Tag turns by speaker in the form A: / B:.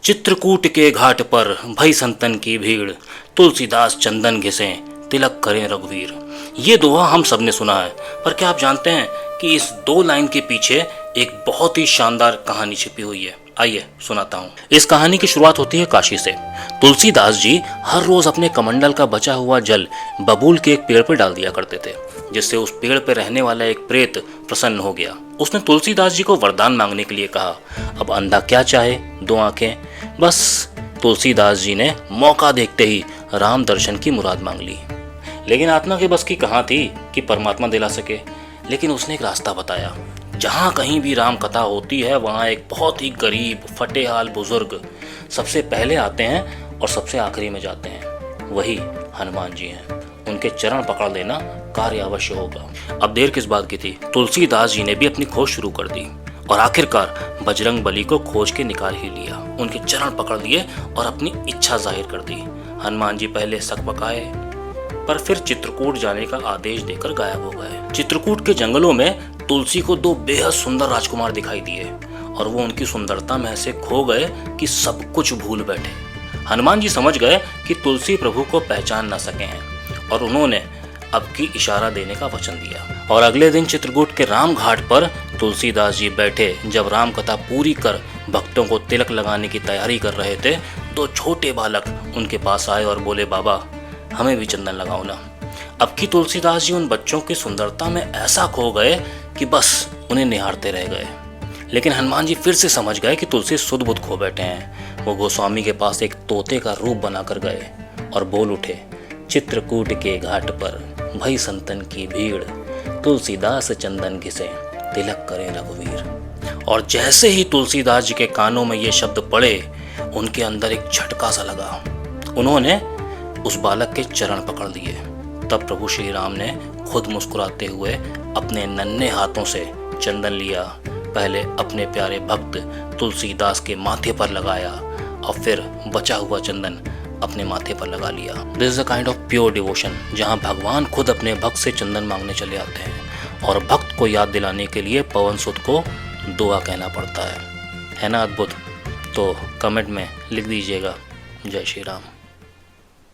A: चित्रकूट के घाट पर भई संतन की भीड़, तुलसीदास चंदन घिसे तिलक करें रघुवीर। ये दोहा हम सब ने सुना है, पर क्या आप जानते हैं कि इस दो लाइन के पीछे एक बहुत ही शानदार कहानी छिपी हुई है। आइए सुनाता हूँ। इस कहानी की शुरुआत होती है काशी से। तुलसीदास जी हर रोज अपने कमंडल का बचा हुआ जल बबूल के एक पेड़ पर डाल दिया करते थे, जिससे उस पेड़ पर रहने वाला एक प्रेत प्रसन्न हो गया। उसने तुलसीदास जी को वरदान मांगने के लिए कहा। अब अंधा क्या चाहे, दो आंखें। बस तुलसीदास जी ने मौका देखते ही राम दर्शन की मुराद मांग ली। लेकिन आत्मा के बस की कहाँ थी कि परमात्मा दिला सके। लेकिन उसने एक रास्ता बताया। जहाँ कहीं भी राम कथा होती है, वहाँ एक बहुत ही गरीब फटेहाल बुजुर्ग सबसे पहले आते हैं और सबसे आखिरी में जाते हैं। वही हनुमान जी हैं। उनके चरण पकड़ लेना कार्य अवश्य होगा। अब देर किस बात की थी। तुलसीदास जी ने भी अपनी खोज शुरू कर दी और आखिरकार बजरंग बली को खोज के निकाल ही लिया। उनके चरण पकड़ लिए और अपनी इच्छा जाहिर कर दी। हनुमान जी पहले सकपकाए, पर फिर चित्रकूट जाने का आदेश देकर गायब हो गए। चित्रकूट के जंगलों में तुलसी को दो बेहद सुंदर राजकुमार दिखाई दिए और वो उनकी सुंदरता में ऐसे खो गए कि सब कुछ भूल बैठे। हनुमान जी समझ गए कि तुलसी प्रभु को पहचान न सके हैं और उन्होंने अब की इशारा देने का वचन दिया। और अगले दिन चित्रकूट के राम घाट पर तुलसीदास जी बैठे जब राम कथा पूरी कर भक्तों को तिलक लगाने की तैयारी कर रहे थे, तो छोटे बालक उनके पास आए और बोले, बाबा हमें भी चंदन लगाओ ना। अब की तुलसीदास जी उन बच्चों की सुंदरता में ऐसा खो गए कि बस उन्हें निहारते रह गए। लेकिन हनुमान जी फिर से समझ गए कि तुलसी सुध बुध खो बैठे हैं। वो गोस्वामी के पास एक तोते का रूप बनाकर गए और बोल उठे, चित्रकूट के घाट पर भई संतन की भीड़, तुलसीदास चंदन घिसे तिलक करे रघुवीर। और जैसे ही तुलसीदास जी के कानों में ये शब्द पड़े, उनके अंदर एक झटका सा लगा। उन्होंने उस बालक के चरण पकड़ लिए। तब प्रभु श्री राम ने खुद मुस्कुराते हुए अपने नन्हे हाथों से चंदन लिया, पहले अपने प्यारे भक्त तुलसीदास के माथे पर लगाया और फिर बचा हुआ चंदन अपने माथे पर लगा लिया। This is a kind of pure devotion, जहाँ भगवान खुद अपने भक्त से चंदन मांगने चले आते हैं और भक्त को याद दिलाने के लिए पवन सुत को दुआ कहना पड़ता है ना अद्भुत। तो कमेंट में लिख दीजिएगा, जय श्री राम।